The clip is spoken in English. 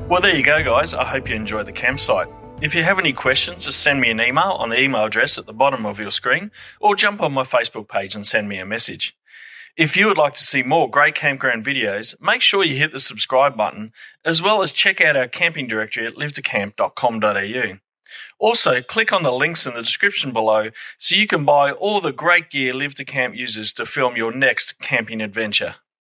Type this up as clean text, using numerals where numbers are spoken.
Well, there you go, guys. I hope you enjoyed the campsite. If you have any questions, just send me an email on the email address at the bottom of your screen, or jump on my Facebook page and send me a message. If you would like to see more great campground videos, make sure you hit the subscribe button, as well as check out our camping directory at livetocamp.com.au. Also, click on the links in the description below so you can buy all the great gear Live to Camp uses to film your next camping adventure.